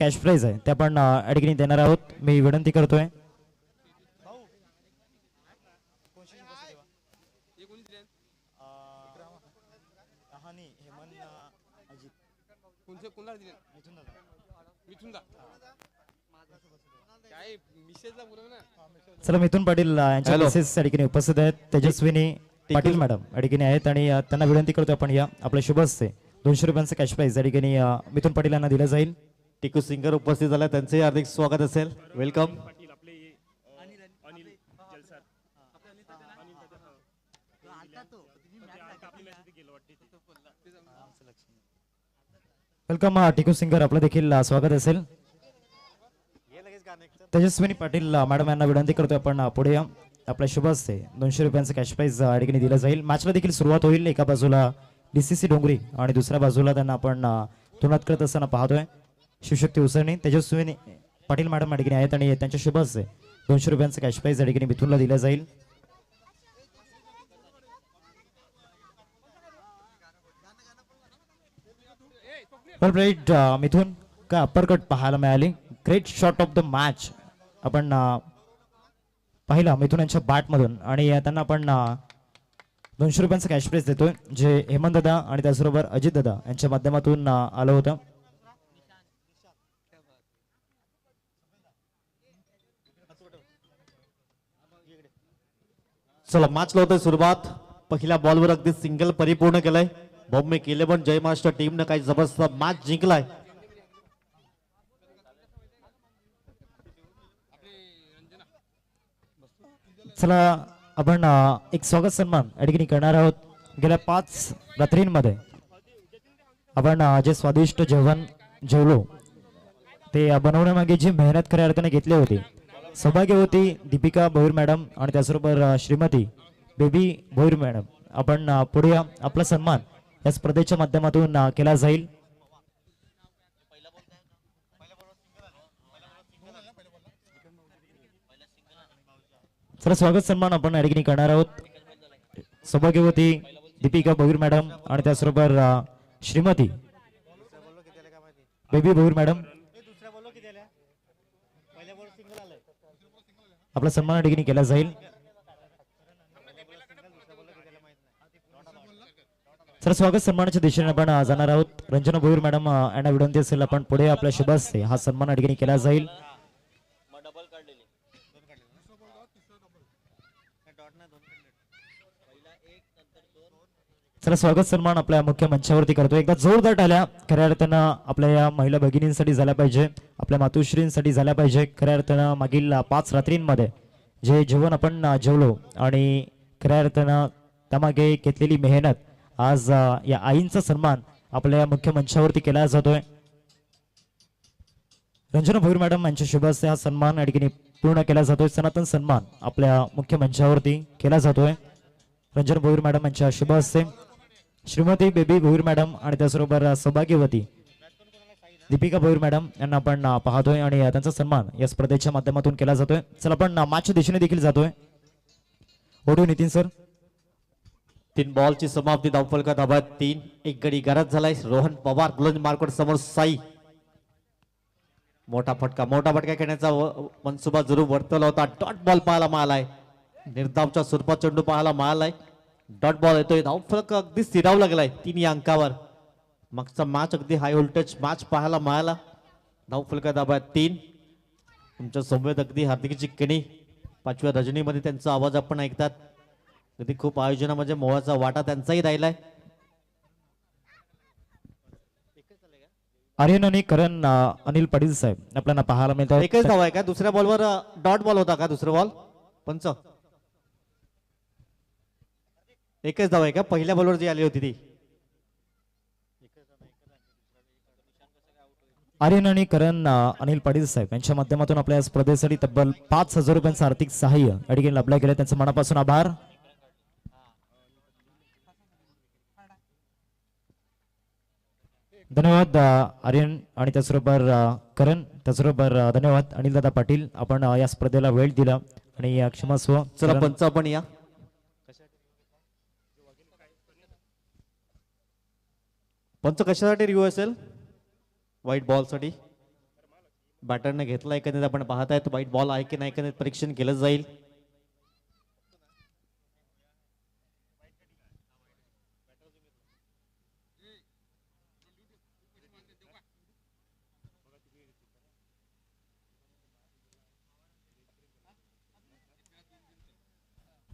Cash price आहे ते आपण या ठिकाणी देणार आहोत. मी विनंती करतोय. चला मिथुन पाटील यांच्या हॅलो. मिसेस या ठिकाणी उपस्थित आहेत. तेजस्विनी पाटील मॅडम या ठिकाणी आहेत आणि त्यांना विनंती करतो आपण या आपल्या शुभ हस्ते 200 रुपयांचं कॅश प्राइज या ठिकाणी मिथुन पाटील यांना दिलं जाईल. टिकू सिंगर उपस्थित झाला, त्यांचे हार्दिक स्वागत असेल. वेलकम. वेलकम टिकू सिंगर, आपलं देखील स्वागत असेल. तेजस्विनी पाटील मॅडम यांना विनंती करतोय आपण पुढे या. आपल्या शुभ हस्ते 200 रुपयांचं कॅश प्राइज या ठिकाणी दिलं जाईल. मॅचला देखील सुरुवात होईल. एका बाजूला DCC डोंगरी आणि दुसऱ्या बाजूला त्यांना आपण तुलनात करत असताना पाहतोय शिवशक्ती उसळणी. तेजस्विनी पाटील मॅडम या ठिकाणी आहेत आणि त्यांच्या शुभ हस्ते 200 रुपयांचं कॅश प्राइज या ठिकाणी मिथुनला दिलं जाईल. मिथुन काय अप्पर कट पाहायला मिळाली. Great shot of the match आपण पाहिला मिथुन यांच्या बॅट मधून आणि त्यांना आपण 200 रुपयांचं कॅश प्राइज देतोय, जे हेमंत दादा आणि त्याचबरोबर अजित दादा यांच्या माध्यमातून आलं होतं. चला मॅच होतोय सुरुवात. पहिल्या बॉलवर अगदी सिंगल परिपूर्ण केलंय बॉम्बे 11 जय महाराष्ट्र टीमनं. काही जबरदस्त मॅच जिंकलाय. चला आपण एक स्वागत सन्मान या ठिकाणी करणार आहोत. गेल्या 5 रात्रींमध्ये आपण जे स्वादिष्ट जेवण जेवलो ते बनवण्यामागे जी मेहनत खऱ्या अर्थाने घेतली होती, सौभाग्यवती दीपिका भोईर मॅडम आणि त्याचबरोबर श्रीमती बेबी भोईर मॅडम. आपण पुढे आपला सन्मान या स्पर्धेच्या माध्यमातून केला जाईल. चला स्वागत सन्मान आपण या ठिकाणी करणार आहोत. सौभाग्यवती दीपिका भोईर मॅडम आणि त्याचबरोबर श्रीमती बेबी भोईर मॅडम. आपला सन्मान या ठिकाणी केला जाईल. सर स्वागत सन्मानाच्या दिशेने आपण जाणार आहोत. रंजना भोईर मॅडम यांना विनंती असेल आपण पुढे आपल्या शुभ हस्ते हा सन्मान या ठिकाणी केला जाईल. चला स्वागत सन्मान आपल्या मुख्य मंचावरती करतो. एकदा जोरदार टाळ्या खऱ्या अर्थानं आपल्या या महिला भगिनींसाठी झाल्या पाहिजे, आपल्या मातोश्रींसाठी झाल्या पाहिजे. खऱ्या अर्थानं मागील 5 रात्रींमध्ये जे जेवण आपण जेवलो आणि खऱ्या अर्थानं त्यामागे घेतलेली मेहनत, आज या आईंचा सन्मान आपल्या मुख्य मंचावरती केला जातोय. रंजना भोईर मॅडम यांच्या शुभ हस्ते हा सन्मान या ठिकाणी पूर्ण केला जातोय. सनातन सन्मान आपल्या मुख्य मंचावरती केला जातोय. रंजना भोईर मॅडम यांच्या शुभ हस्ते श्रीमती बेबी भोईर मॅडम आणि त्याचबरोबर सौभाग्यवती दीपिका भोईर मॅडम यांना आपण पाहतोय आणि त्यांचा सन्मान या स्पर्धेच्या माध्यमातून केला जातोय. चला आपण मॅचच्या दिशेने देखील जातोय. ओढू नितीन सर. 3 बॉलची समाप्ती. धावफलका धाब्यात 3. एक गडी घरात झालाय. रोहन पवार गोलंदाज मार्कवर समोर साई. मोठा फटका खेळण्याचा मनसुबा जरूर वर्तवला होता. डॉट बॉल पाहायला मिळालाय. निर्धावच्या स्वरूपात चेंडू पाहायला मिळालाय. डॉट बॉल येतोय. धावफलक अगदी स्थिरावला गेलाय 3 या अंकावर. मागचा मॅच अगदी हाय व्होल्टेज मॅच पाहायला मिळाला. धावफलका धाब्यात 3. तुमच्या समवेत अगदी हार्दिकची किणी 5व्या रजनीमध्ये त्यांचा आवाज आपण ऐकतात. कधी खूप आयोजनामध्ये मोहाचा वाटा त्यांचाही राहिलाय. आर्यन आणि करण अनिल पाटील साहेब आपल्याला पाहायला मिळतात. एकच धाव आहे का? दुसऱ्या बॉलवर डॉट बॉल होता का? दुसरा बॉल पंच एकच धाव आहे का? पहिल्या बॉलवर जी आली होती ती. आर्यन आणि करण अनिल पाटील साहेब यांच्या माध्यमातून आपल्या स्पर्धेसाठी तब्बल 5,000 रुपयांचं आर्थिक सहाय्य या ठिकाणी लाभलं गेलं. त्यांचं मनापासून आभार. धन्यवाद आर्यन आणि त्याचबरोबर करण, त्याचबरोबर धन्यवाद अनिल दादा पाटील. आपण या स्पर्धेला वेळ दिला आणि क्षमस्व. चला पंच आपण या. पंच कशासाठी रिव्ह्यू असेल? व्हाईट बॉल साठी बॅटरने घेतला एकंदरीत आपण पाहतायत वाईट बॉल आहे की नाही एकंदरीत परीक्षण केलं जाईल.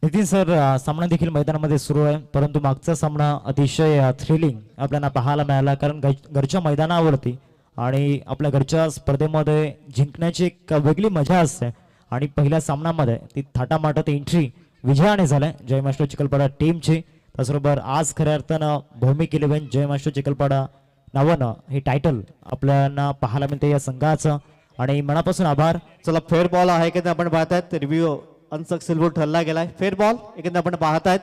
नितीन सर, सामना देखील मैदानामध्ये सुरू आहे, परंतु मागचा सामना अतिशय थ्रिलिंग आपल्याला पाहायला मिळाला, कारण घरच्या मैदानावरती आणि आपल्या घरच्या स्पर्धेमध्ये जिंकण्याची एक वेगळी मजा असते. आणि पहिल्या सामन्यामध्ये ती थाटामाटात एंट्री विजयाने झालाय जय मास्टर चिखलपाडा टीमची. त्याचबरोबर आज खऱ्या अर्थानं भौमिक 11 जय मास्टर चिखलपाडा नावानं हे टायटल आपल्याला पाहायला मिळते या संघाचं, आणि मनापासून आभार. चला फेअर बॉल आहे की आपण पाहतायत रिव्ह्यू अनसक्सेसफुल ठरला गेलाय. फेअर बॉल एकंदर आपण पाहतायत.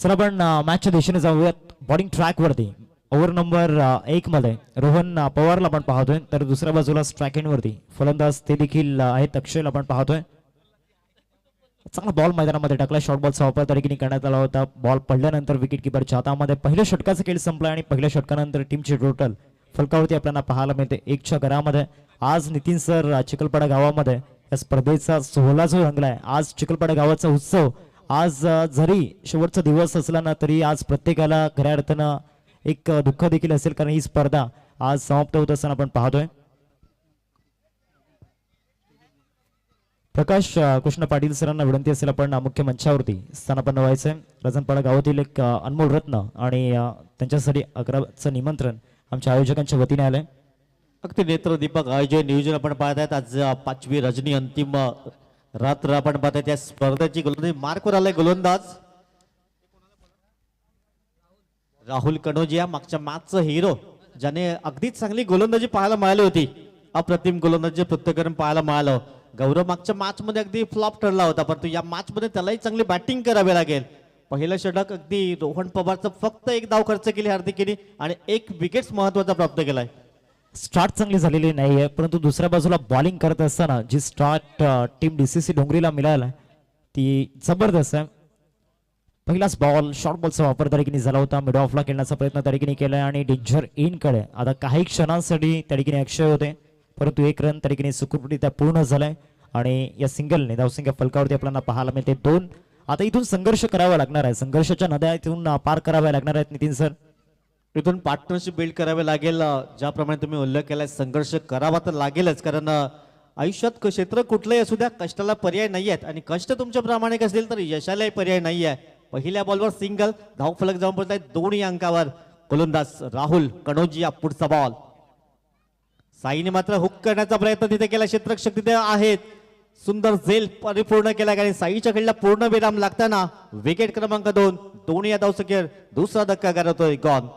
चला आपण मॅचच्या दिशेने जाऊयात. बॉलिंग ट्रॅक वरती ओव्हर नंबर 1 मध्ये रोहन पवारला आपण पाहतोय, तर दुसऱ्या बाजूला स्ट्राईक एंड वरती फलंदाज ते देखील आहेत अक्षयला आपण पाहतोय. चांगला बॉल मैदानामध्ये टाकला, शॉर्ट बॉलचा वापर त्या ठिकाणी करण्यात आला होता. बॉल पडल्यानंतर विकेट किपरच्या हातामध्ये पहिल्या षटकाचा खेळ संपला आणि पहिल्या षटकानंतर टीमची टोटल फलकावरती आपल्याला पाहायला मिळते 1च्या घरामध्ये. आज नितीन सर चिखलपाडा गावामध्ये या स्पर्धेचा सोहळा जो रंगलाय, आज चिखलपाडा गावाचा उत्सव, आज जरी शेवटचा दिवस असला ना तरी आज प्रत्येकाला खऱ्या अर्थानं एक दुःख देखील असेल, कारण ही स्पर्धा आज समाप्त होत असताना आपण पाहतोय. प्रकाश कृष्ण पाटील सरांना विनंती असेल आपण मुख्य मंचावरती स्थानापन्न व्हायचंय. रजनपाडा गावातील एक अनमोल रत्न आणि त्यांच्यासाठी 11चं निमंत्रण आमच्या आयोजकांच्या वतीने आलंय. अगदी नेत्रदीपक आयोजन नियोजन आपण पाहतायत. आज 5वी रजनी अंतिम रात्र आपण पाहतायत. या स्पर्धेची गोलंदाजी मार्कवर आलाय गोलंदाज राहुल कनोजिया, मागच्या मॅचचा हिरो, ज्याने अगदी चांगली गोलंदाजी पाहायला मिळाली होती. अप्रतिम गोलंदाजी पृथ्वीकरण पाहायला मिळालं. गौरव मागच्या मॅच मध्ये अगदी फ्लॉप ठरला होता, परंतु या मॅच मध्ये त्यालाही चांगली बॅटिंग करावी लागेल. पहिलं षटक अगदी रोहन पवारचं फक्त एक धाव खर्च केली हार्दिकने आणि 1 विकेट महत्वाचा प्राप्त केलाय. स्टार्ट चांगली झालेली नाहीये, परंतु दुसऱ्या बाजूला बॉलिंग करत असताना जी स्टार्ट टीम डीसीसी डोंगरीला मिळाला ती जबरदस्त आहे. पहिलाच बॉल शॉर्ट बॉलचा वापर त्या ठिकाणी झाला होता. मिड ऑफला खेळण्याचा प्रयत्न त्या ठिकाणी केलाय आणि डेंजर इन कडे आता काही क्षणांसाठी त्या ठिकाणी अक्षय होते, परंतु 1 रन त्या ठिकाणी सुखरूपरित्या पूर्ण झालाय आणि या सिंगलने धावसंख्या फलकावरती आपल्याला पाहायला मिळते 2. आता इथून संघर्ष करावा लागणार आहे, संघर्षाच्या नद्या इथून पार कराव्या लागणार आहेत नितीन सर. इथून पार्टनरशिप बिल्ड करावे लागेल. ज्याप्रमाणे तुम्ही उल्लेख केलाय, संघर्ष करावा तर लागेलच, कारण आयुष्यात क्षेत्र कुठलंही असू द्या, कष्टाला पर्याय नाही आहेत आणि कष्ट तुमच्या प्रामाणिक असतील तर यशालाही पर्याय नाही आहे. पहिल्या बॉलवर सिंगल, धाव फलक जाऊन पडताय 2 अंकावर. गोलंदाज राहुल कनोजिया, पुढचा बॉल. साईने मात्र हुक करण्याचा प्रयत्न तिथे केला, क्षेत्ररक्षक तिथे आहेत. सुंदर झेल परिपूर्ण केला आणि साईच्या खेळला पूर्ण विराम लागताना विकेट क्रमांक 2, 2 या धावसंख्येवर दुसरा धक्का करतोय गॉन.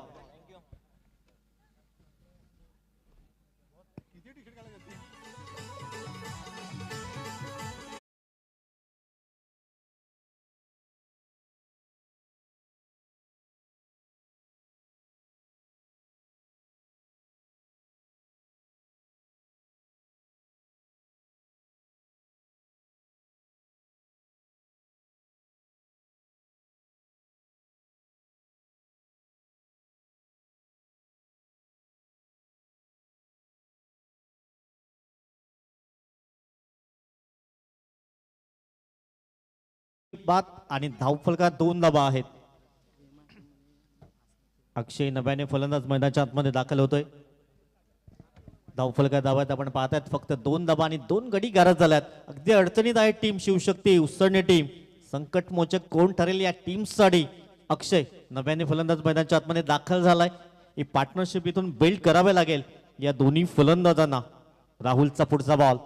बात आणि धावफलकात 2 धावा आहेत. अक्षय नव्याने फलंदाज मैदानाच्या आतमध्ये दाखल होतोय. धावफलकात धावात आपण पाहतायत फक्त 2 धावा आणि 2 गडी गारद झाल्यात. अगदी अडचणीत आहे टीम शिवशक्ती उसळणे टीम. संकटमोचक कोण ठरेल या टीमसाठी? अक्षय नव्याने फलंदाज मैदानाच्या आतमध्ये दाखल झालाय. ही पार्टनरशिप इथून बिल्ड करावे लागेल या दोन्ही फलंदाजांना. राहुलचा पुढचा बॉल.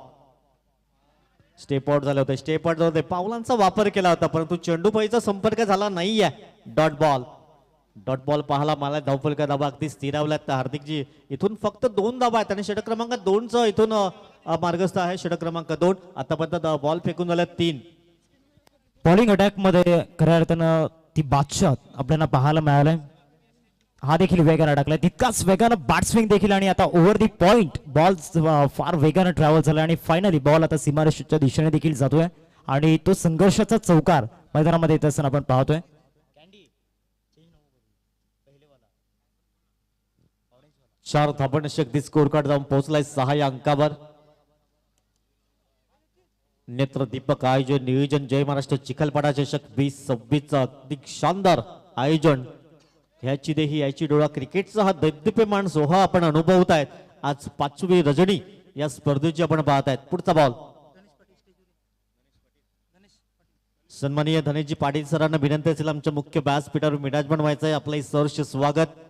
स्टेप आउट झाले होते, स्टेप आउट होते, पावलांचा वापर केला होता, परंतु चेंडूपाईचा संपर्क झाला नाहीये. डॉट बॉल, डॉट बॉल पाहायला मला धावफलका धाबा अगदी स्थिरावल्यात हार्दिकजी. इथून फक्त 2 धाबा आहेत आणि षटक क्रमांक 2चं इथून मार्गस्थ आहे. षटक क्रमांक 2. आतापर्यंत बॉल फेकून झाल्या 3. बॉलिंग अटॅक मध्ये खऱ्या अर्थानं ती बादशाह आपल्याला पाहायला मिळालाय. हा देखील वेगाने टाकलाय, तितकाच वेगानं बॅट्सविंग देखील आणि आता ओव्हर दी पॉइंट बॉल फार वेगानं ट्रॅव्हल झाला आणि फायनली बॉल आता सीमारेषेच्या दिशेने देखील जातोय. आणि तो संघर्षाचा चौकार मैदानामध्ये येत असताना आपण पाहतोय. चार धाबण अगदी स्कोर कार्ड जाऊन पोहोचलाय 6 या अंकावर. नेत्रदीपक आयोजन नियोजन जय महाराष्ट्र चिखलपाडा चषक 2026 अगदी शानदार आयोजन. ह्याची देही याची डोळा क्रिकेटचा हा दैदिप्यमान सोहा आपण अनुभवतायत. आज 5वी रजनी या स्पर्धेची आपण पाहतायत. पुढचा बॉल सन्माननीय धनेशजी पाटील सरांना विनंती असेल आमच्या मुख्य व्यासपीठावर विराजमान व्हायचं आहे. आपलं सहर्ष स्वागत.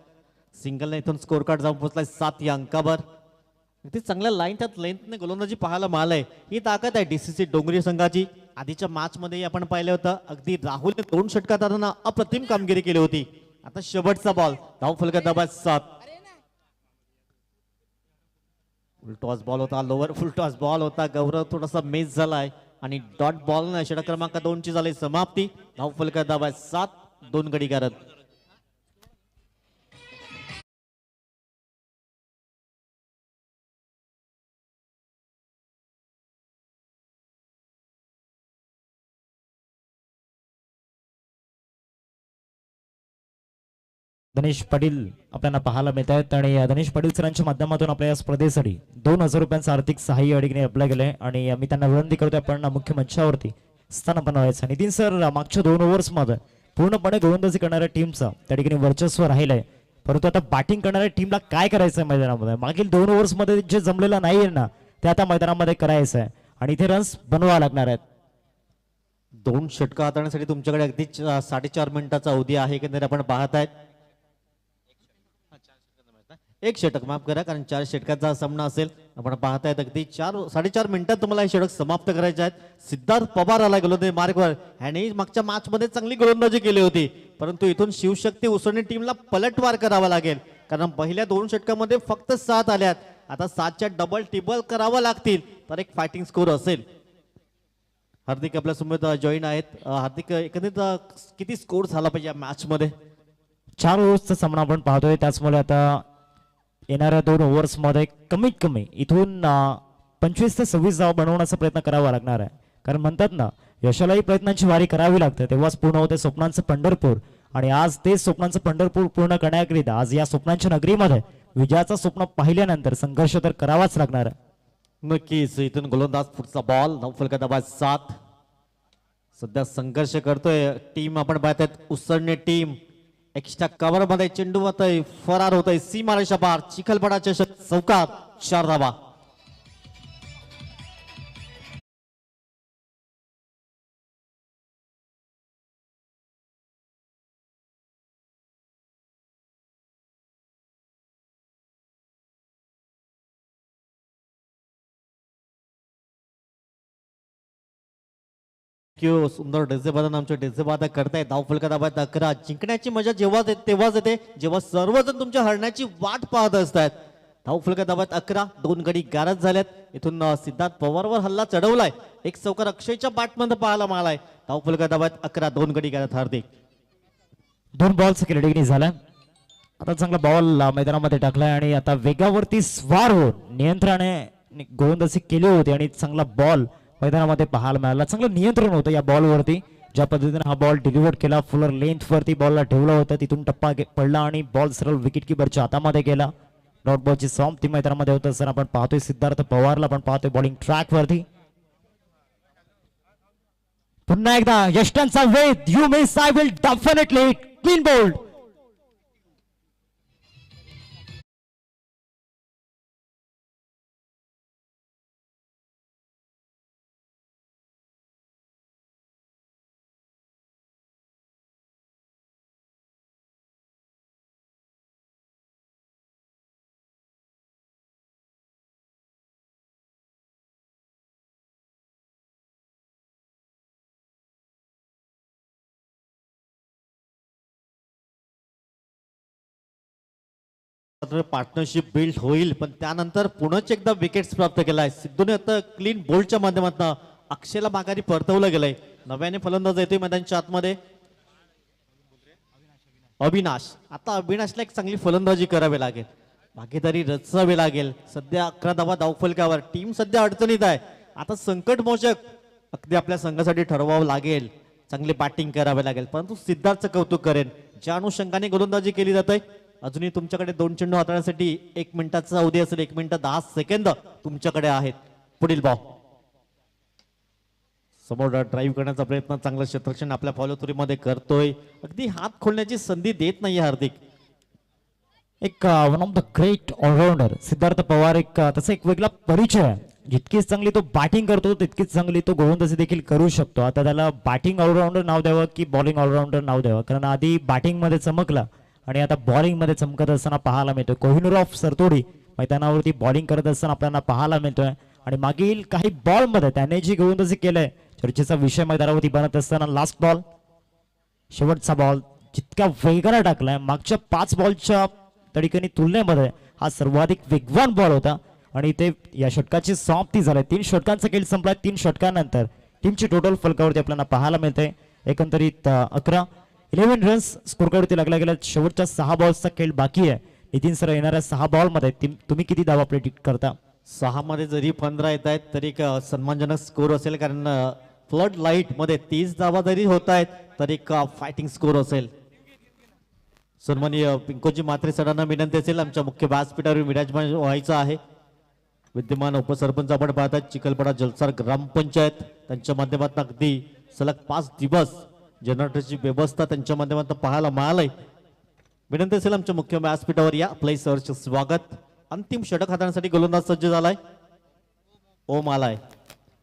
सिंगलने इथून स्कोर कार्ड जाऊन पोहोचलाय 7 या अंकावर. अगदी चांगल्या लाईन त्यात लेंथने गोलंदाजी पाहायला मिळालंय. ही ताकद आहे डीसीसी डोंगरी संघाची. आधीच्या मॅच मध्ये आपण पाहिलं होतं अगदी राहुलने 2 षटकात आणताना अप्रतिम कामगिरी केली होती. आता शेवटचा बॉल धावफलका दबात 7. फुलटॉस बॉल होता लोअर फुलटॉस बॉल होता. गौरव थोडासा मिस झालाय आणि डॉट बॉल षटक क्रमांक 2 ची झाली समाप्ती. धावफलका दबात 7. 2 गडी करत धनेश पाटील आपल्याला पाहायला मिळत आहेत आणि धनेश पाटील सरांच्या माध्यमातून आपल्या या स्पर्धेसाठी 2,000 रुपयांचं आर्थिक सहाय्य या ठिकाणी अप्लाय केलंय आणि मी त्यांना विनंती करतोय आपण मुख्य मंचावरती स्थानापन्न व्हायचं. नितीन सर, मागच्या 2 ओव्हर्स मध्ये पूर्णपणे गोलंदाजी करणाऱ्या टीमचं त्या ठिकाणी वर्चस्व राहिलंय, परंतु आता बॅटिंग करणाऱ्या टीमला काय करायचं आहे मैदानामध्ये? मागील 2 ओव्हर्स मध्ये जे जमलेलं नाहीये ना ते आता मैदानामध्ये करायचं आहे आणि इथे रन्स बनवावे लागणार आहेत. 2 षटकं हाताळण्यासाठी तुमच्याकडे अगदी 4.5 मिनिटाचा अवधी आहे की आपण पाहतायत. 1 षटक माफ करा कारण 4 षटकाचा सामना असेल. आपण पाहतायत अगदी 4-4.5 मिनिटात तुम्हाला हे षटक समाप्त करायचे आहेत. सिद्धार्थ पवार आला गोलंदाजी मार्गवर. ह्याने मागच्या मॅच मध्ये चांगली गोलंदाजी केली होती, परंतु इथून शिवशक्ती उसळणी टीमला पलटवार करावा लागेल कारण पहिल्या 2 षटकामध्ये फक्त 7 आल्यात. आता 7च्या डबल टिबल करावं लागतील तर एक फायटिंग स्कोर असेल. हार्दिक आपल्या समोर जॉईन आहेत. हार्दिक, एकंदरीत किती स्कोर झाला पाहिजे या मॅच मध्ये? 4 ओव्हर्सचा सामना आपण पाहतोय, त्याचमुळे आता येणाऱ्या 2 ओव्हर्स मध्ये कमीत कमी इथून 25 ते 26 धावा बनवण्याचा प्रयत्न करावा लागणार आहे. कारण म्हणतात ना, यशालाही प्रयत्नांची वारी करावी लागते तेव्हाच पूर्ण होते स्वप्नांचं पंढरपूर. आणि आज ते स्वप्नांचं पंढरपूर पूर्ण करण्याकरिता आज या स्वप्नांच्या नगरीमध्ये विजयाचं स्वप्न पाहिल्यानंतर संघर्ष तर करावाच लागणार आहे. नक्कीच. इथून गोलंदाज पुढचा बॉल धावफलका दबात 7. सध्या संघर्ष करतोय टीम आपण पाहतात उसळणे टीम. एक्स्ट्रा कव्हर मध्ये चेंडू होतोय, फरार होतोय सीमारेषा पार. चिखलपाडा चषक चौकात 4 धावा. सुंदर डेझेबादन आमचे डेझेबादा करताय. धावफलका दाबात 11. जिंकण्याची मजा तेव्हाच येते जेव्हा सर्वजण तुमच्या हरण्याची वाट पाहत असतात. धावफलका दाबात 11. 2 गडी गारद झाल्यात. इथून सिद्धार्थ पवारवर हल्ला चढवलाय. एक चौकार अक्षयच्या बॅटमध्ये पाहायला मिळालाय. धावफलका दाबात 11. 2 गडी गारद. हार्दिक 2 बॉल्स क्रिकेटिंग झाला. आता चांगला बॉल मैदानामध्ये टाकलाय आणि आता वेगावरती स्वार होऊन नियंत्रणाने गोलंदाजी केली होती आणि चांगला बॉल मैदानामध्ये पाहायला मिळाला. चांगलं नियंत्रण होतं या बॉलवरती. ज्या पद्धतीने हा बॉल डिलिव्हर केला, फुलर लेंथ वरती बॉलला ठेवला होता, तिथून टप्पा पडला आणि बॉल सरळ विकेट किपरच्या हातामध्ये गेला. डॉट बॉलची समाप्ती मैदानामध्ये होत असताना आपण पाहतोय सिद्धार्थ पवारला आपण पाहतोय बॉलिंग ट्रॅक वरती. पुन्हा एकदा यष्टांचा वेध. You miss, I will definitely clean bowled. Partnership build होईल, पण त्यानंतर पुनच एकदा विकेट्स प्राप्त केलाय सिद्धूने. आता क्लीन बोल्डच्या माध्यमातून अक्षयला माघारी परतवलं गेलंय. नव्याने फलंदाज येतोय मैदानाच्या आतमध्ये अविनाश. आता अविनाशला एक चांगली फलंदाजी करावी लागेल, भागीदारी रचावी लागेल. सध्या 11 धावा धावफलकावर. टीम सध्या अडचणीत आहे. आता संकटमोचक अगदी आपल्या संघासाठी ठरवावं लागेल, चांगली बॅटिंग करावी लागेल, परंतु सिद्धार्थचं कौतुक करेन ज्या अनुषंगाने गोलंदाजी केली जाते. अजूनही तुमच्याकडे 2 चेंडू हाताळण्यासाठी 1 मिनिटाचा अवधी असेल. 1 मिनिट 10 सेकंद तुमच्याकडे आहेत. पुढील बॉल समोर ड्राईव्ह करण्याचा प्रयत्न, चांगलं क्षेत्ररक्षण आपल्या फॉलोथ्रीमध्ये करतोय. अगदी हात खोलण्याची संधी देत नाहीये हार्दिक. एक one of the great allrounder Siddharth Pawar, एक त्याचा एक वेगळा परिचय आहे. जितकीच चांगली तो बॅटिंग करतो तितकीच चांगली तो गोलंदाजी देखील करू शकतो. आता त्याला बॅटिंग ऑलराऊंडर नाव द्यावं की बॉलिंग ऑलराऊंडर नाव द्यावं, कारण आधी बॅटिंग मध्ये चमकला आणि आता बॉलिंग मध्ये चमकत असताना पाहायला मिळतोय. कोहिनूर ऑफ सरतोडी मैदानावरती बॉलिंग करत असताना आपल्याला पाहायला मिळतोय. आणि मागील काही बॉल मध्ये त्याने जी गोलंदाजी केलंय, चर्चेचा विषय मैदानावरती बनत असताना लास्ट बॉल, शेवटचा बॉल जितका वेगाने टाकलाय, मागच्या 5 बॉलच्या तडीकनी तुलनेमध्ये हा सर्वाधिक वेगवान बॉल होता. आणि ते या षटकाची समाप्ती झाली. 3 षटकांचा खेळ संपला. 3 षटकांनंतर टीमची टोटल फलकावरती आपल्याला पाहायला मिळते एकंदरीत 11 रन्स स्कोरकार्डवरती लागल्या गेल्या. शेवटच्या 6 बॉल्सचा खेळ बाकी आहे. नितीन सर, येणाऱ्या 6 बॉल मध्ये तुम्ही किती धावा प्रेडिक्ट करता? 6 मध्ये जरी 15 येत आहेत तरी एक सन्मानजनक स्कोर असेल, कारण फ्लड लाईट मध्ये 30 धावा जरी होत आहेत तरी एक फायटिंग स्कोर असेल. सन्माननीय पिंकोजी म्हात्रे सरांना विनंती असेल, आमच्या मुख्य व्यासपीठावर विराजमान व्हायचं आहे. विद्यमान उपसरपंच आपण पाहतात चिखलपडा जलसार ग्रामपंचायत, त्यांच्या माध्यमातून अगदी सलग 5 दिवस जनरेटरची व्यवस्था त्यांच्या माध्यमातून पाहायला मिळालंय. विनंती असेल आमच्या मुख्य व्यासपीठावर या. प्ले सरचे स्वागत. अंतिम षटक हाताळण्यासाठी गोलंदाज सज्ज झालाय. ओम आलाय.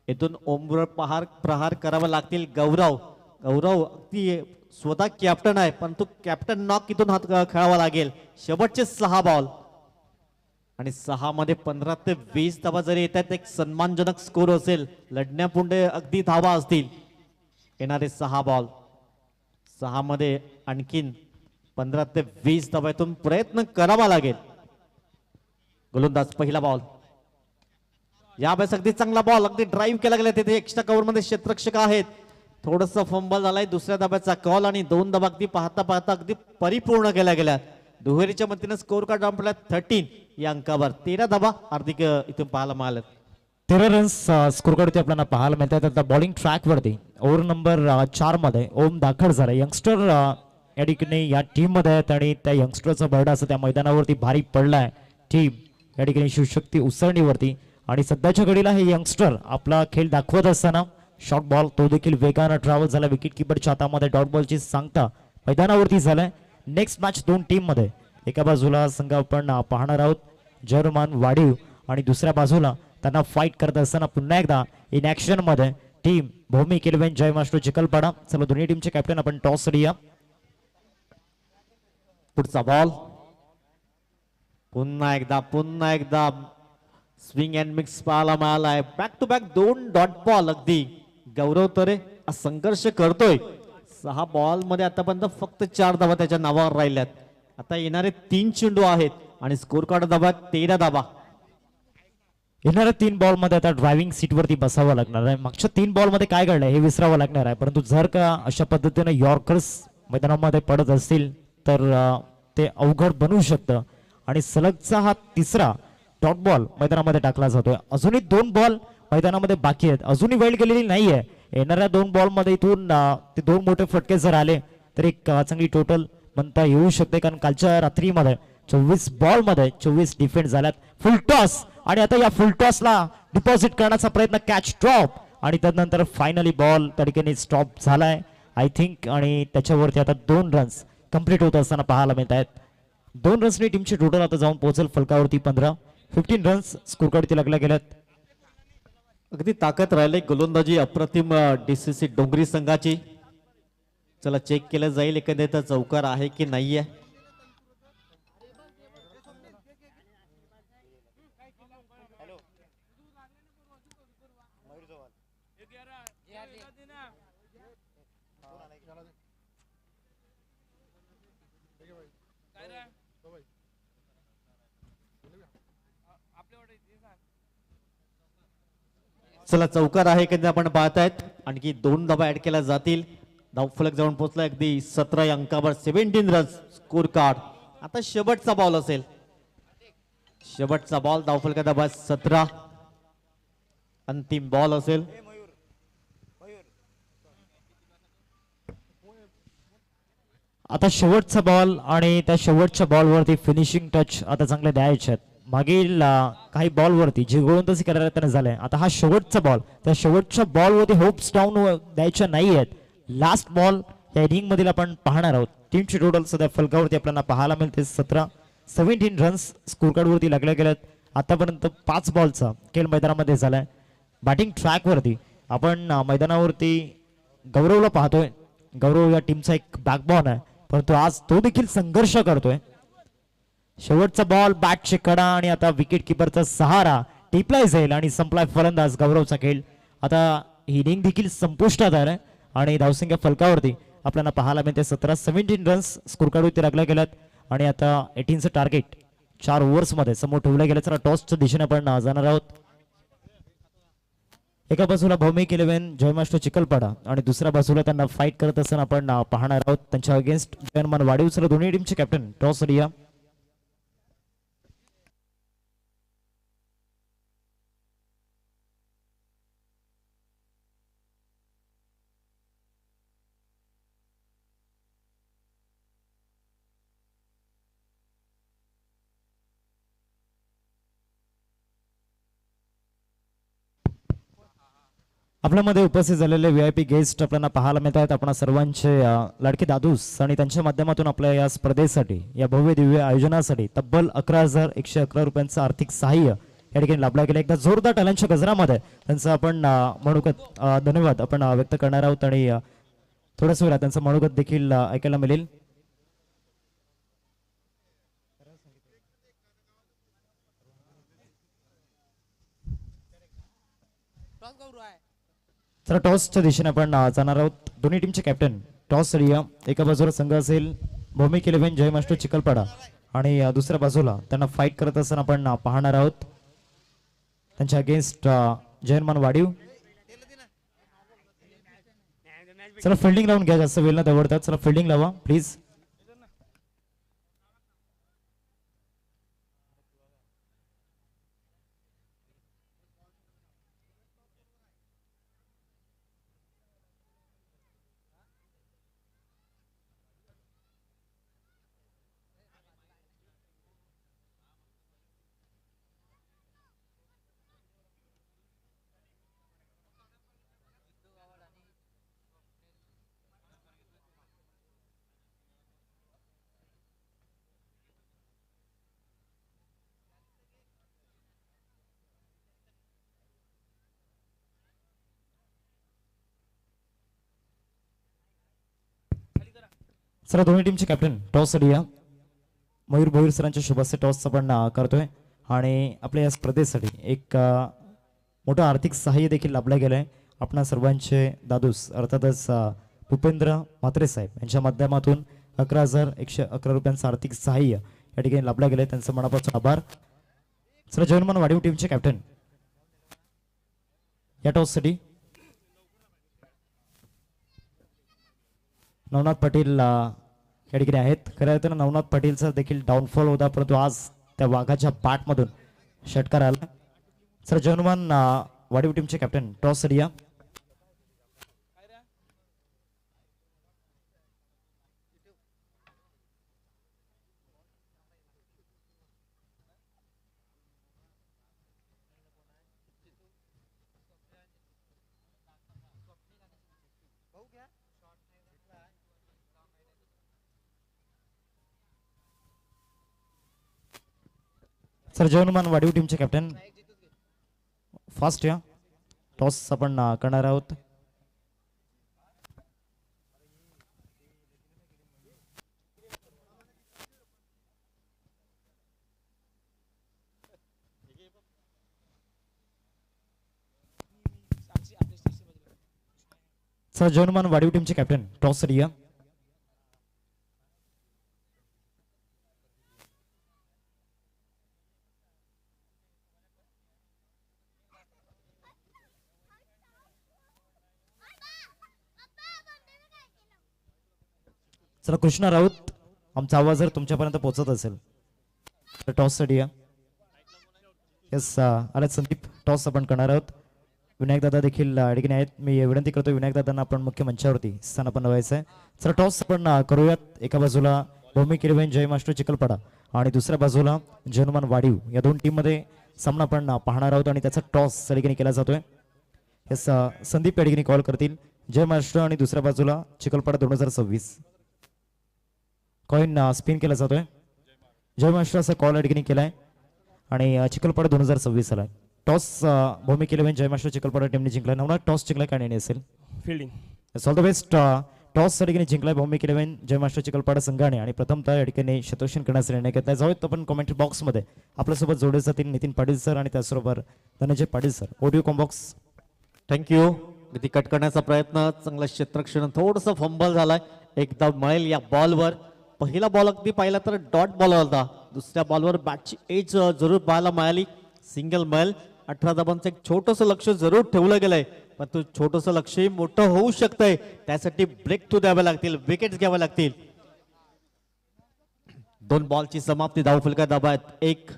येथून ओमवर प्रहार करावा लागतील. गौरव अगदी स्वतः कॅप्टन आहे, परंतु कॅप्टन नॉक इथून हात खेळावा लागेल. शेवटचे 6 बॉल आणि 6 मध्ये 15 ते 20 धावा जरी येतात एक सन्मानजनक स्कोर असेल. लढण्यापुढे अगदी धावा असतील. येणारे 6 बॉल, 6 मध्ये आणखीन 15 ते 20 धाव्यातून प्रयत्न करावा लागेल. गोलंदाज पहिला बॉल, यावेळेस अगदी चांगला बॉल, अगदी ड्राईव्ह केला गेला. तिथे एक्स्ट्रा कव्हर मध्ये क्षेत्ररक्षक आहेत. थोडस फंबल झालाय. दुसऱ्या धाब्याचा कॉल आणि 2 धाबा अगदी पाहता अगदी परिपूर्ण केल्या गेल्या. दुहेरीच्या मतीने स्कोर कार्ड आपल्या 13 या अंकावर 13 धाबा हार्दिक इथून पाहायला मिळाले. 13 रन्स स्कोर कार्डवरती आपल्याला पाहायला मिळतात. आता बॉलिंग ट्रॅक वरती ओव्हर नंबर 4 मध्ये ओम दाखल झाला. यंगस्टर या ठिकाणी या टीम मध्ये आहेत आणि त्या यंगस्टरचा बर्ड असं त्या मैदानावरती भारी पडलाय. टीम या ठिकाणी शिवशक्ती उसळणीवरती आणि सध्याच्या घडीला हे यंगस्टर आपला खेळ दाखवत असताना शॉर्ट बॉल तो देखील वेगानं ट्रॅव्हल झाला. विकेट किपरच्या हातामध्ये डॉट बॉलची सांगता मैदानावरती झालाय. नेक्स्ट मॅच 2 टीम मध्ये, एका बाजूला संघ आपण पाहणार आहोत जर्मन वाढीव आणि दुसऱ्या बाजूला त्यांना फाईट करत असताना पुन्हा एकदा इन ऍक्शन मध्ये टीम भौमिक 11 जय मास्टर चिखलपाडा. चला दोन्ही टीमचे कॅप्टन आपण टॉस साठी या. पुढचा बॉल पुन्हा एकदा स्विंग अँड मिक्स पाहायला मिळालाय. Back to back 2 dot ball. अगदी गौरव तरे संघर्ष करतोय. 6 बॉल मध्ये आतापर्यंत फक्त 4 धावा त्याच्या नावावर राहिल्यात. आता येणारे 3 चेंडू आहेत आणि स्कोर कार्ड धाबा 13 धाबा. येणाऱ्या 3 बॉल मध्ये आता ड्रायव्हिंग सीट वरती बसावं लागणार आहे. मागच्या 3 बॉल मध्ये काय घडलंय हे विसरावं लागणार आहे. परंतु जर का अशा पद्धतीने यॉर्कर्स मैदानामध्ये पडत असतील तर ते अवघड बनवू शकतं. आणि सलगचा हा 3रा डॉट बॉल मैदानामध्ये टाकला जातोय. अजूनही 2 बॉल मैदानामध्ये बाकी आहेत. अजूनही वेळ गेलेली नाहीये. येणाऱ्या 2 बॉल मध्ये इथून ते 2 मोठे फटके जर आले तर एक चांगली टोटल म्हणता येऊ शकते. कारण कालच्या रात्रीमध्ये 24 बॉल मध्ये 24 डिफेंड झाल्यात. फुल टॉस आणि आता या फुल टॉसला डिपॉझिट करण्याचा प्रयत्न, कॅच ड्रॉप आणि त्यानंतर फायनली बॉल त्या ठिकाणी स्टॉप झालाय आय थिंक. आणि त्याच्यावरती आता 2 रन्स कंप्लीट होत असताना पाहायला मिळत आहेत. 2 रन्सने टीमची टोटल आता जाऊन पोहोचेल फलकावरती 15 रन्स स्कोर कार्डवरती लागल्या गेल्यात. अगदी ताकद राहिले गोलंदाजी अप्रतिम डीसीसी डोंगरी संघाची. चला चेक केलं जाईल एकंदरीत चौकार आहे की नाहीये. चला चौकार आहे की आपण पाहतायत. आणखी 2 धाबा ऍड केल्या जातील. धावफलक जाऊन पोहोचला अगदी 17 या अंकावर 17 रन्स स्कोर कार्ड. आता शेवटचा बॉल असेल. शेवटचा बॉल धावफलका धाबा 17 अंतिम बॉल असेल. आता शेवटचा बॉल आणि त्या शेवटच्या बॉलवरती फिनिशिंग टच आता चांगले द्यायचे आहेत. मागील काही बॉलवरती जे गोलंदाजी करायला त्याने झालंय, आता हा शेवटचा बॉल, त्या शेवटच्या बॉलवरती होप्स डाऊन द्यायच्या नाही आहेत. लास्ट बॉल या इनिंग मधील आपण पाहणार आहोत. टीमची टोटल सध्या फलकावरती आपल्याला पाहायला मिळते 17 रन्स स्कोर कार्ड वरती लागल्या गेल्यात. आतापर्यंत 5 बॉलचा खेळ मैदानामध्ये झालाय. बॅटिंग ट्रॅक वरती आपण मैदानावरती गौरवला पाहतोय. गौरव या टीमचा एक बॅकबॉन आहे, परंतु आज तो देखील संघर्ष करतोय. शेवटचा बॉल, बॅटची कडा आणि आता विकेट किपरचा सहारा टिपलाय जाईल आणि संपलाय फलंदाज गौरवचा खेळ. आता ही इनिंग देखील संपुष्टात आहे आणि धावसंख्या फलकावरती आपल्याला पाहायला मिळते 17 रन्स स्कोर कार्डवरती लागल्या गेल्यात आणि आता 18चं टार्गेट 4 ओव्हर्स मध्ये समोर ठेवलं गेलं. चला टॉसच्या दिशेने आपण जाणार आहोत. एका बाजूला भौमिक 11 जयमास्टर चिखलपाडा आणि दुसऱ्या बाजूला त्यांना फाईट करत असताना आपण पाहणार आहोत. त्यांच्या अगेन्स्ट जयनमान वाढीव. चला दोन्ही टीमचे कॅप्टन टॉस रिया. आपल्यामध्ये उपस्थित झालेले VIP गेस्ट आपल्याला पाहायला मिळत आहेत. आपण सर्वांचे लाडके दादूस आणि त्यांच्या माध्यमातून आपल्या या स्पर्धेसाठी, या भव्य दिव्य आयोजनासाठी तब्बल 11,111 रुपयांचं आर्थिक सहाय्य या ठिकाणी लाभलं गेलं. एकदा जोरदार टाळ्यांच्या गजरामध्ये त्यांचं आपण मनोगत धन्यवाद आपण व्यक्त करणार आहोत आणि थोड्याच वेळात त्यांचं मनोगत देखील ऐकायला मिळेल. चला टॉसच्या दिशेने आपण जाणार आहोत. दोन्ही टीमचे कॅप्टन टॉस रिया. एका बाजूला संघ असेल भौमिक 11 जय मास्टर चिखलपाडा आणि दुसऱ्या बाजूला त्यांना फाईट करत असताना आपण पाहणार आहोत त्यांच्या अगेन्स्ट जयमान वाढीव. चला फिल्डिंग लावून घ्या, जास्त वेळ न दवडतात. चला फिल्डिंग लावा प्लीज. चला दोन्ही टीमचे कॅप्टन टॉस रिया. मयूर भोईर सरांच्या शुभ हस्ते टॉस आपण करतोय आणि आपल्या या स्पर्धेसाठी एक मोठं आर्थिक सहाय्य देखील लाभलं गेलं आहे. आपणा सर्वांचे दादूस अर्थातच भूपेंद्र म्हात्रे साहेब यांच्या माध्यमातून 11,111 रुपयांचं आर्थिक सहाय्य या ठिकाणी लाभलं गेलं आहे. त्यांचं मनापासून आभार. चला जयमान वाढीव टीमचे कॅप्टन या टॉससाठी नवनाथ पाटील या ठिकाणी आहेत. खऱ्या अर्थानं नवनाथ पाटीलचा देखील डाऊनफॉल होता, परंतु आज त्या वाघाच्या पाठमधून षटकार आला. सर जयमान वाढीव टीमचे कॅप्टन टॉस रिया. सर जयमान वाढीव टीमचे कॅप्टन फास्ट या टॉस आपण करणार आहोत. सर जयमान वाढीव टीमचे कॅप्टन टॉस रिया. चला कृष्णा राऊत, आमचा आवाज जर तुमच्यापर्यंत पोहोचत असेल तर टॉस साठी या. येस आले संदीप, टॉस आपण करणार आहोत. विनायक दादा देखील या ठिकाणी आहेत. मी विनंती करतो विनायक दादांना आपण मुख्य मंचावरती स्थानापन्न व्हायचं आहे. चला टॉस आपण करूयात. एका बाजूला भौमिक इलेव्हन जय मास्टर चिखलपाडा आणि दुसऱ्या बाजूला जनुमान वाडीव या दोन टीम मध्ये सामना आपण पाहणार आहोत आणि त्याचा टॉस या ठिकाणी केला जातोय. यस संदीप या ठिकाणी कॉल करतील. जय मास्टर आणि दुसऱ्या बाजूला चिखलपाडा 2026 कॉइन स्पिन केला जातोय. जय मास्टर असा कॉल या ठिकाणी केलाय आणि चिखलपाडा 2026 आलाय. टॉस भौमिक इलेव्हन जय मास्टर चिखलपाडा टीमने जिंकला. नवना टॉस जिंकलाय काय नाही असेल fielding all the best. Toss या ठिकाणी जिंकलाय भौमिक इलेव्हन जय मास्टर चिखलपाडा संघाने आणि प्रथमतः या ठिकाणी शतोषण करण्याचा निर्णय घेतला. जाऊयात आपण कमेंट बॉक्समध्ये आपल्यासोबत जोडले जातील नितीन पाटील सर आणि त्याचबरोबर Dhananjay Patil sir. Audio combox thank you. ती कट करण्याचा प्रयत्न चांगला क्षेत्रक्षण थोडंसं फंबल झालाय. एकदा मिळेल या बॉलवर. पहिला बॉल अगदी पाहिला तर डॉट बॉल होता. दुसऱ्या बॉलवर बॅटची एज जरूर पाहायला मिळाली. सिंगल मिळेल. 18 धाबांचं एक छोटंसं लक्ष जरूर ठेवलं गेलंय पण तो छोटंसं लक्षही मोठं होऊ शकतंय. त्यासाठी ब्रेक टू द्यावे लागतील. विकेट्स घ्याव्या लागतील. 2 बॉलची समाप्ती. धावफलका दाबात 1.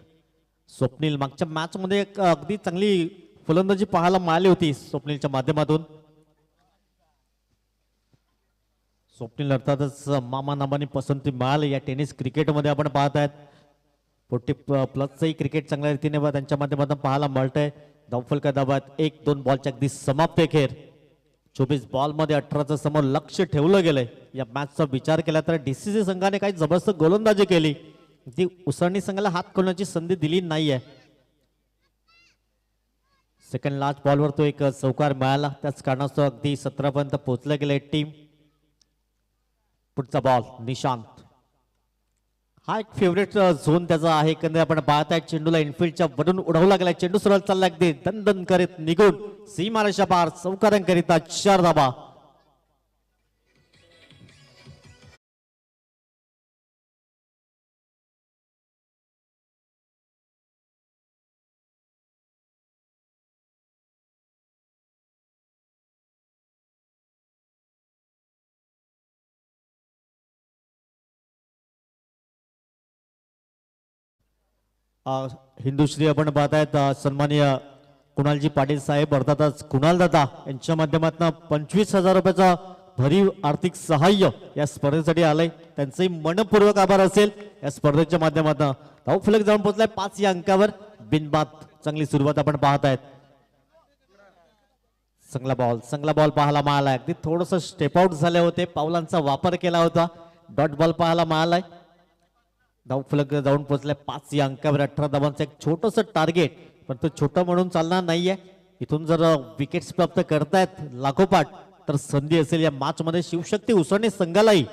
स्वप्नील मागच्या मॅच मध्ये एक अगदी चांगली फलंदाजी पाहायला मिळाली होती स्वप्नीलच्या माध्यमातून. स्वप्नील अर्थातच मामा नामानी पसंती मिळाली या टेनिस क्रिकेटमध्ये आपण पाहत आहेत. 40+ क्रिकेट चांगल्या रीतीने त्यांच्या माध्यमातून पाहायला मिळतंय. धावफलका दाबात 1-2 बॉलच्या अगदी समाप्ती अखेर. 24 बॉलमध्ये 18चं समोर लक्ष ठेवलं गेलंय. या मॅचचा विचार केला तर डीसीसी संघाने काही जबरदस्त गोलंदाजी केली. ती उसळणी संघाला हात खोलण्याची संधी दिली नाहीये. सेकंड लास्ट बॉलवर तो एक चौकार मिळाला. त्याच कारणास्तव अगदी 17 पर्यंत पोहोचले गेले टीम. पुढचा बॉल निशांत. हा एक फेवरेट झोन त्याचा आहे. एकंदरीत आपण पाहत आहे चेंडूला इनफिल्डच्या वरून उडवला गेला. चेंडू सरळ चालला अगदी दन करीत निघून सीमारेषा पार चौकारांकरिता 4 धाबा. हिंदुश्री आपण पाहतायत सन्माननीय कुणालजी पाटील साहेब अर्थातच कुणाल दादा यांच्या माध्यमातून 25,000 रुपयाचा भरीव आर्थिक सहाय्य या स्पर्धेसाठी आलंय. त्यांचंही मनपूर्वक आभार असेल. या स्पर्धेच्या माध्यमातून धावफलक जाऊन पोहोचलाय 5 या अंकावर. बिनबाद चांगली सुरुवात आपण पाहत आहेत. चांगला बॉल पाहायला मिळालाय. अगदी थोडस स्टेप आउट झाले होते. पावलांचा वापर केला होता. डॉट बॉल पाहायला मिळालाय. धावफलक जाऊन पोहोचलाय 5 या अंकावर. 18 धाबांचं एक छोटंसं टार्गेट पण तो छोटं म्हणून चालणार नाहीये. इथून जर विकेट्स प्राप्त करतायत लागोपाठ तर संधी असेल या मॅच मध्ये शिवशक्ती उसळणे संघालाही.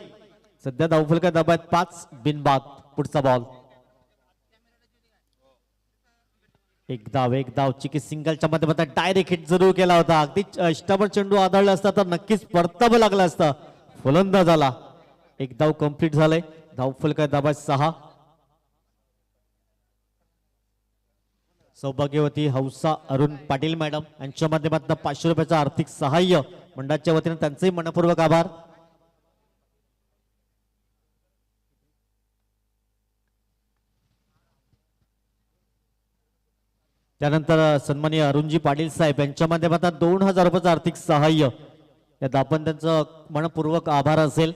सध्या धावफलका दाबात 5 बिनबाद. पुढचा बॉल एक धाव चिकी सिंगलच्या माध्यमातून डायरेक्ट हिट जरूर केला होता. अगदी इष्टावर चेंडू आदळला असता तर नक्कीच परतावं लागला असता. फलंदाज झाला. एक धाव कंप्लीट झालाय. धावफलका दाबात 6. सौभाग्यवती हौसा अरुण पाटील मॅडम यांच्या माध्यमातून 500 रुपयाचं आर्थिक सहाय्य मंडळाच्या वतीने त्यांचेही मनपूर्वक आभार. त्यानंतर सन्माननीय अरुणजी पाटील साहेब यांच्या माध्यमातून 2,000 रुपयाचं आर्थिक सहाय्य. यात आपण त्यांचं मनपूर्वक आभार असेल.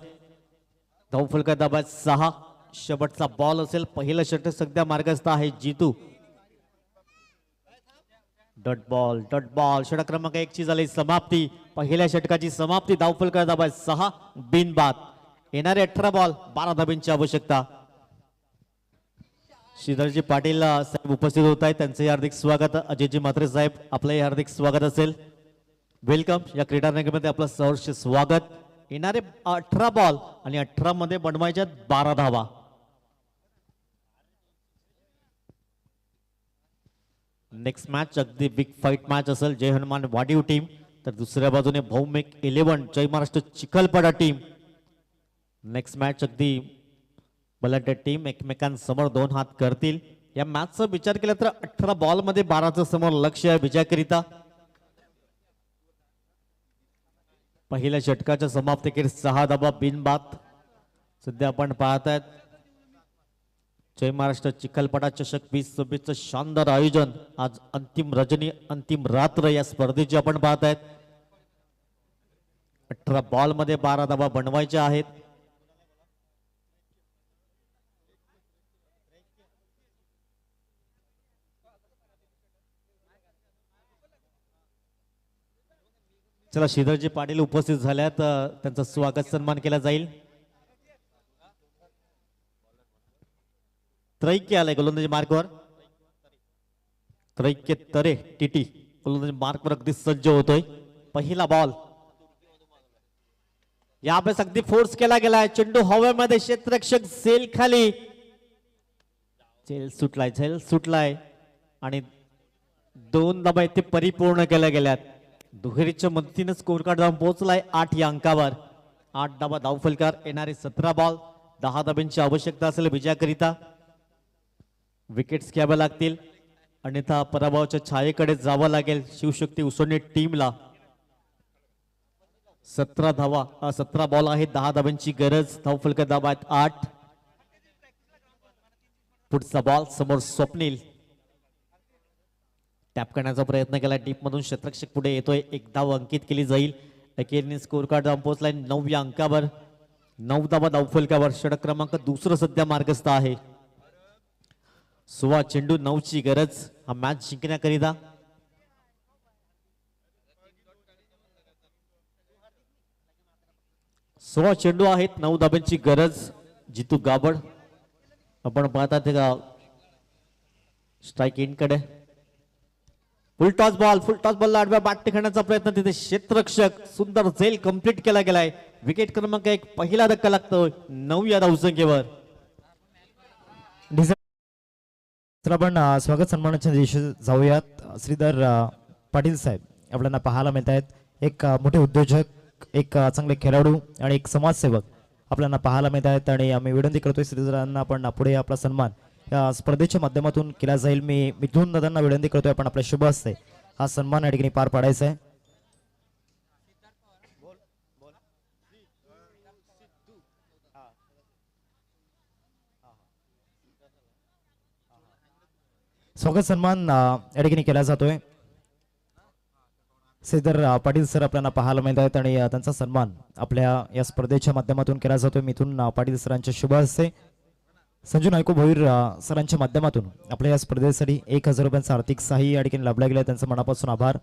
धावफलका दाबात 6. शेवटचा बॉल असेल. पहिलं षटक सध्या मार्गस्थ आहे जीतू. डॉट बॉल षटक क्रमांक 1 ची झाली समाप्ती. पहिल्या षटकाची समाप्ती. धावफलका दाबात 6 बिनबाद. येणारे 18 बॉल 12 धाब्यांची आवश्यकता. श्रीधरजी पाटील साहेब उपस्थित होत आहेत. त्यांचे हार्दिक स्वागत. अजयजी म्हात्रे साहेब आपलंही हार्दिक स्वागत असेल. वेलकम. या क्रीडा रंगमध्ये आपलं सहर्ष स्वागत. येणारे 18 बॉल आणि 18 मध्ये बनवायच्या 12 धावा. नेक्स्ट मॅच अगदी बिग फाईट मॅच असेल. जय हनुमान वाडीव टीम तर दुसऱ्या बाजूने भौमिक 11 जय Maharashtra Chikhalpada team. Next match अगदी बलाढ्य टीम एकमेकांसमोर 2 हात करतील. या मॅचचा विचार केला तर 18 बॉल मध्ये 12चं समोर लक्ष आहे विजयाकरिता. पहिल्या षटकाच्या समाप्तीखेर 6 धाबा बिनबाद. सध्या आपण पाहतायत जय महाराष्ट्र चिखलपटा चषक 2026 शानदार आयोजन. आज अंतिम रजनी अंतिम रात्र या स्पर्धेची आपण पाहत आहेत. 18 बॉल मध्ये 12 धावा बनवायच्या आहेत. चला श्रीधरजी पाटील उपस्थित झाल्यात, त्यांचं स्वागत सन्मान केला जाईल. त्रैक्य आलाय गोलंदाजी मार्कवर. त्रैक्य तरे टीटी गोलंदाजी मार्कवर अगदी सज्ज होतोय. पहिला बॉल यावेळेस अगदी फोर्स केला गेलाय. चेंडू हवेमध्ये, क्षेत्ररक्षक सेल खाली. झेल सुटलाय आणि 2 धाबा इथे परिपूर्ण केल्या गेल्यात. दुहेरीच्या मदतीने स्कोर कार्ड जाऊन पोहोचलाय 8 या अंकावर. 8 धाबा धावफलकार. येणारे 17 बॉल 10 धाब्यांची आवश्यकता असेल विजयाकरिता. विकेट्स घ्याव्या लागतील, अन्यथा पराभवाच्या छायेकडे जावं लागेल शिवशक्ती उसोनी टीमला. 17 बॉल आहेत, 10 धाब्यांची गरज. धावफलक धाबा आहेत 8. पुढचा बॉल समोर स्वप्नील टॅप करण्याचा प्रयत्न केला डीप मधून. क्षेत्ररक्षक पुढे येतोय. 1 धाव अंकित केली जाईल. अखेरने स्कोर कार्ड जाऊन पोहोचलाय 9 या अंकावर. 9 धावा धावफलकावर. षटक क्रमांक 2 सध्या मार्गस्थ आहे. 16 चेंडू 9 ची गरज हा मॅच जिंकण्याकरिता. सोळा चेंडू आहेत, 9 धाब्यांची गरज. जितू गाबड आपण पाहता ते स्ट्राईक इन कडे. फुल टॉस बॉल आडव्या बॅट टिकण्याचा प्रयत्न. तिथे क्षेत्ररक्षक सुंदर झेल कंप्लीट केला गेलाय. विकेट क्रमांक 1 पहिला धक्का लागतोय 9 या धावसंख्येवर. तर आपण स्वागत सन्मानाच्या दिवशी जाऊयात. श्रीधर पाटील साहेब आपल्याला पाहायला मिळत आहेत. एक मोठे उद्योजक, एक चांगले खेळाडू आणि एक समाजसेवक आपल्याला पाहायला मिळत आहेत. आणि आम्ही विनंती करतोय श्रीधरांना आपण पुढे आपला सन्मान या स्पर्धेच्या माध्यमातून केला जाईल. मी मिथुन दादांना विनंती करतोय आपण आपल्या शुभ हस्ते हा सन्मान या ठिकाणी पार पाडायचा आहे. स्वागत सन्मान या ठिकाणी केला जातोय. श्रीधर पाटील सर आपल्याला पाहायला मिळत आहेत आणि त्यांचा सन्मान आपल्या या स्पर्धेच्या माध्यमातून केला जातोय. मिथुन पाटील सरांच्या शुभ हस्ते संजू नायको भोईर सरांच्या माध्यमातून आपल्या या स्पर्धेसाठी 1000 रुपयांचं आर्थिक सहाय्य या ठिकाणी लाभलं गेलं. त्यांचं मनापासून आभार.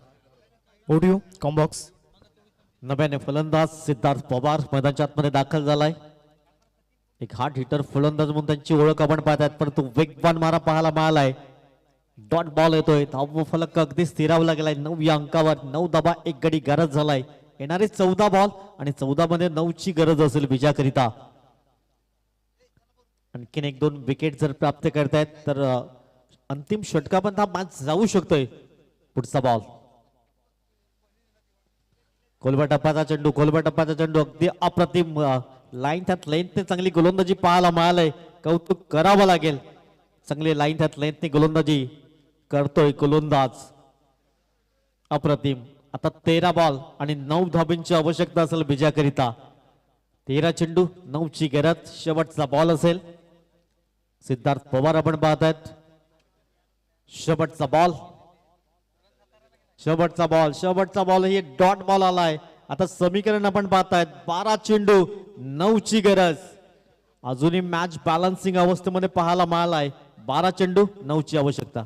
Audio combox. नव्याने फलंदाज सिद्धार्थ पवार मैदानाच्या आतमध्ये दाखल झालाय. एक हार्ड हिटर फलंदाज म्हणून त्यांची ओळख आपण पाहतात, परंतु वेगवान मारा पाहायला मिळालाय. डॉट बॉल येतोय. धाव फलक अगदी स्थिरावला गेलाय 9 या अंकावर. 9 धाबा 1 गडी गरज झालाय. येणारे 14 बॉल आणि 14 मध्ये 9 ची गरज असेल विजयाकरिता. आणखीन 1-2 विकेट जर प्राप्त करतायत तर अंतिम षटकापर्यंत हा मॅच जाऊ शकतोय. पुढचा बॉल कोलबा टप्प्याचा चेंडू अगदी अप्रतिम लाईन त्यात लेंथने चांगली गोलंदाजी पाहायला मिळालंय. कौतुक करावं लागेल. चांगली लाईन त्यात लेंथने गोलंदाजी करतोय गोलंदाज. अप्रतिम. आता 13 बॉल आणि 9 धाब्यांची आवश्यकता असेल विजयाकरिता. 13 चेंडू 9 ची गरज. शेवटचा बॉल असेल. सिद्धार्थ पवार आपण पाहतायत. शेवटचा बॉल ही डॉट बॉल आलाय. आता समीकरण आपण पाहतायत 12 चेंडू 9 ची गरज. अजूनही मॅच बॅलन्सिंग अवस्थेमध्ये पाहायला मिळालाय. 12 चेंडू 9 ची आवश्यकता.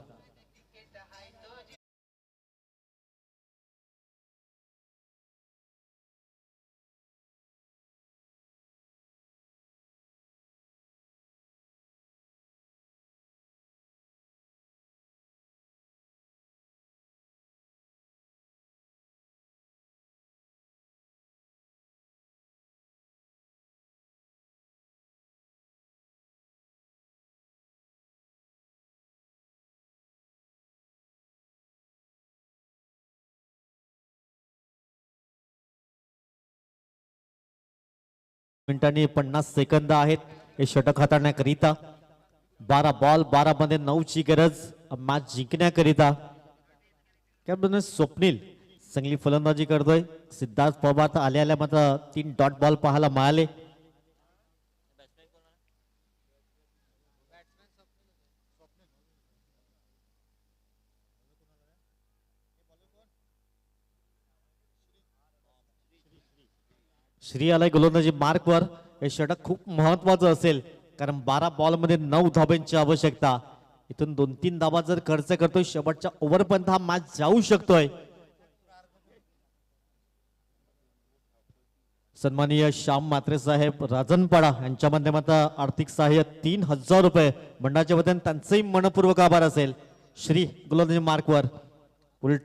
मिनिटांनी 50 सेकंद आहेत हे षटक हाताळण्याकरिता. 12 बॉल 12 मध्ये 9 ची गरज मॅच जिंकण्याकरिता. कॅप्टन स्वप्नील चांगली फलंदाजी करतोय. सिद्धार्थ पवार आल्या मात्र 3 डॉट बॉल पाहायला मिळाले. श्री आलाय गोलंदाजी मार्कवर. हे षटक खूप महत्वाचं असेल कारण 12 बॉलमध्ये 9 धाब्यांची आवश्यकता. इथून 2-3 धाबा जर खर्च करतोय शेवटच्या ओव्हरपर्यंत हा मॅच जाऊ शकतोय. सन्माननीय श्याम म्हात्रे साहेब राजनपाडा यांच्या माध्यमातून आर्थिक सहाय्य 3000 रुपये मंडळाच्या वतीने त्यांचेही मनपूर्वक आभार असेल. श्री गोलंदाजी मार्कवर. फुल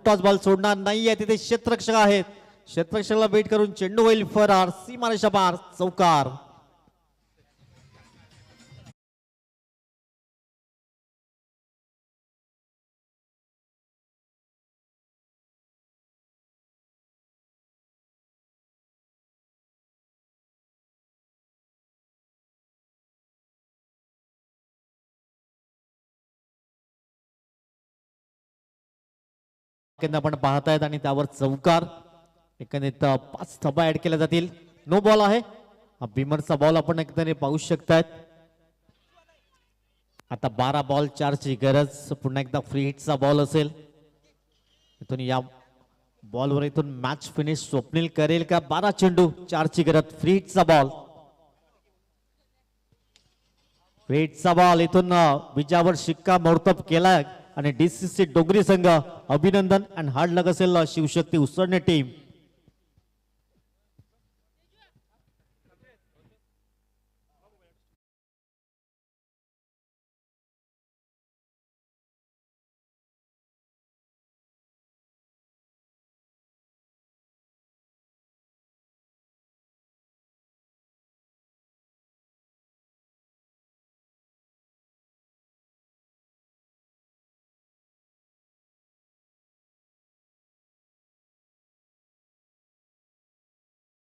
टॉस बॉल सोडणार नाहीये. तिथे क्षेत्ररक्षक आहेत. क्षेत्ररक्षकाला वेट करून चेंडू होईल फरार. सीमारेषा पार चौकार. आपण पाहतायत आणि त्यावर चौकार. एकंदरीत 5 धाबा ऍड केल्या जातील. नो बॉल आहे. हा बिमरचा बॉल आपण एकंदरीत पाहू शकतायत. आता 12 बॉल 4 ची गरज. पुन्हा एकदा फ्री हिटचा बॉल असेल. इथून या बॉलवर इथून मॅच फिनिश स्वप्नील करेल का? 12 चेंडू 4 ची गरज. फ्री हिटचा बॉल. फ्री हिटचा बॉल इथून विजयावर शिक्का मोर्तब केलाय आणि डीसीसी डोंगरी संघ अभिनंदन आणि हार्ड लक असेल शिवशक्ती उसळणे टीम.